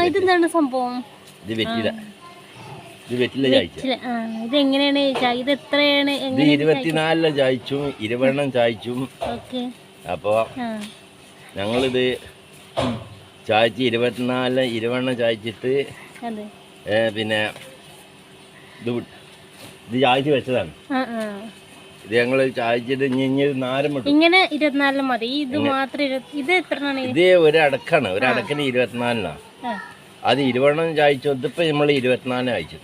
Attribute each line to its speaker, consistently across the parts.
Speaker 1: ഇതെന്താണ് സംഭവം?
Speaker 2: ഇത് വെറ്റില. ഇത് വെറ്റില ചായച്ച.
Speaker 1: ഇത് എങ്ങനെയാണ്? ഇത് എത്രയാണ്?
Speaker 2: ഇത് 24 ചായച്ചും 20 ചായച്ചും. അപ്പോ ഞങ്ങളിത് ചായച്ച് 24 ചായച്ചിട്ട് പിന്നെ ഇത് ചായച്ച് വെച്ചതാണ്. ഇത് ഞങ്ങള് ചായച്ചിട്ട് ഇനി നാരം
Speaker 1: ഇങ്ങനെ 24 മതി. ഇത് മാത്രം. ഇത് എത്രയാണ്?
Speaker 2: ഇത് ഒരടക്കാണ്. ഒരടക്കിന് 24. അത് 20 ചായച്ചു. ഇതിപ്പോ നമ്മള് 24 ചായച്ചു.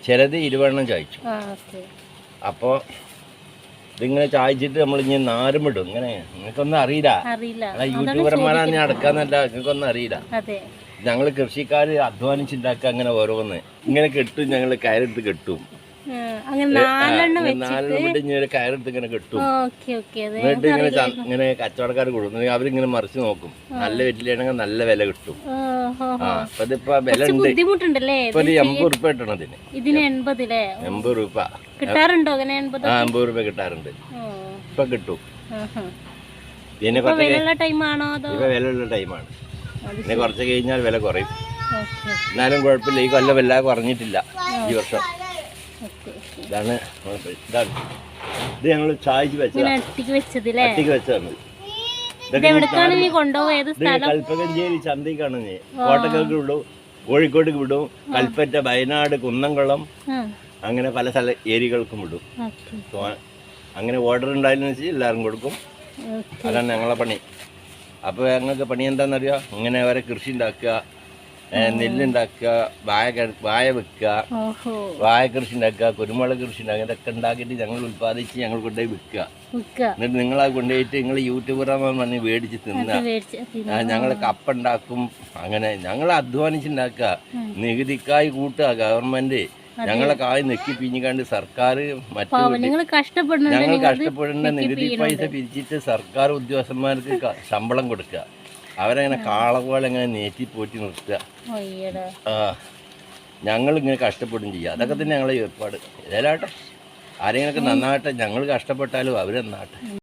Speaker 2: ചിലത് 20 ചായച്ചു. അപ്പൊ ഇതിങ്ങനെ ചായച്ചിട്ട് നമ്മൾ ഇനി നാരും ഇടും. ഇങ്ങനെ നിങ്ങൾക്കൊന്നും അറിയില്ല. യൂട്യൂബർമാരാണ് അടക്കാന്നല്ല, നിങ്ങൾക്കൊന്നും അറിയില്ല. ഞങ്ങള് കൃഷിക്കാര് അധ്വാനിച്ചുണ്ടാക്കുക. അങ്ങനെ ഓരോന്ന് ഇങ്ങനെ കെട്ടും. ഞങ്ങള് കയറെടുത്ത് കെട്ടും. കയറെടുത്ത് ഇങ്ങനെ കെട്ടും. എന്നിട്ട് ഇങ്ങനെ കച്ചവടക്കാർ കൊടുക്കും. അവരിങ്ങനെ മറിച്ച് നോക്കും. നല്ല വെറ്റിലാണെങ്കിൽ നല്ല വില കിട്ടും. അപ്പൊ ഇതിപ്പോ വില ഉണ്ട്. ഇപ്പൊ 80 രൂപ കിട്ടണം ഇതിന്. 80 രൂപ
Speaker 1: കിട്ടാറുണ്ടോ?
Speaker 2: 50 രൂപ കിട്ടാറുണ്ട്. ഇപ്പൊ കിട്ടും. പിന്നെ
Speaker 1: ഇപ്പൊ വിലയുള്ള ടൈമാണ്.
Speaker 2: പിന്നെ കുറച്ച് കഴിഞ്ഞാൽ വില കുറയും. എന്നാലും കുഴപ്പമില്ല. ഈ കൊല്ലം വല്ലാതെ കുറഞ്ഞിട്ടില്ല ഈ വർഷം. ഇതാണ് ഇത് ഞങ്ങൾ ചായച്ച് വെച്ചതാണ്. കൽപ്പകഞ്ചേരി ചന്തയ്ക്കാണ്. കോട്ടക്കൾക്ക് വിടും, കോഴിക്കോട്ടേക്ക് വിടും, കൽപ്പറ്റ, വയനാട്, കുന്നംകുളം, അങ്ങനെ പല സ്ഥല ഏരിയകൾക്കും വിടും. അങ്ങനെ ഓർഡർ ഉണ്ടായതിനു വെച്ച് എല്ലാവരും കൊടുക്കും. അതാണ് ഞങ്ങളെ പണി. അപ്പോൾ ഞങ്ങൾക്ക് പണി എന്താണെന്നറിയാം? ഇങ്ങനെ അവരെ കൃഷി ഉണ്ടാക്കുക, നെല്ലുണ്ടാക്കുക, വായ വെക്കുക, വായ കൃഷി ഉണ്ടാക്കുക, കുരുമുളക് കൃഷി ഉണ്ടാക്കുക. ഇതൊക്കെ ഉണ്ടാക്കിയിട്ട് ഞങ്ങൾ ഉൽപ്പാദിച്ച് ഞങ്ങൾ കൊണ്ടുപോയി വിൽക്കുക. എന്നിട്ട് നിങ്ങളത് കൊണ്ടുപോയിട്ട് നിങ്ങൾ യൂട്യൂബറാന്ന് പറഞ്ഞ് മേടിച്ച് തിന്നുക. ഞങ്ങൾ കപ്പ ഉണ്ടാക്കും. അങ്ങനെ ഞങ്ങൾ അധ്വാനിച്ചുണ്ടാക്കുക. നികുതിക്കായി കൂട്ടുക ഗവൺമെന്റ്. ഞങ്ങളെ കായ് നെക്കി പിഞ്ഞിക്കാണ്ട് സർക്കാർ ഞങ്ങൾ കഷ്ടപ്പെടുന്ന നികുതി പൈസ പിരിച്ചിട്ട് സർക്കാർ ഉദ്യോഗസ്ഥന്മാർക്ക് ശമ്പളം കൊടുക്കുക. അവരങ്ങനെ കാള പോലെ അങ്ങനെ നേറ്റി പോറ്റി നിർത്തുക. ഞങ്ങളിങ്ങനെ കഷ്ടപ്പെടും ചെയ്യുക. അതൊക്കെ തന്നെ ഞങ്ങളെ ഏർപ്പാട്. ഏതായാലും ആരെങ്കിലൊക്കെ നന്നാട്ടെ. ഞങ്ങൾ കഷ്ടപ്പെട്ടാലും അവരെന്നാട്ടെ.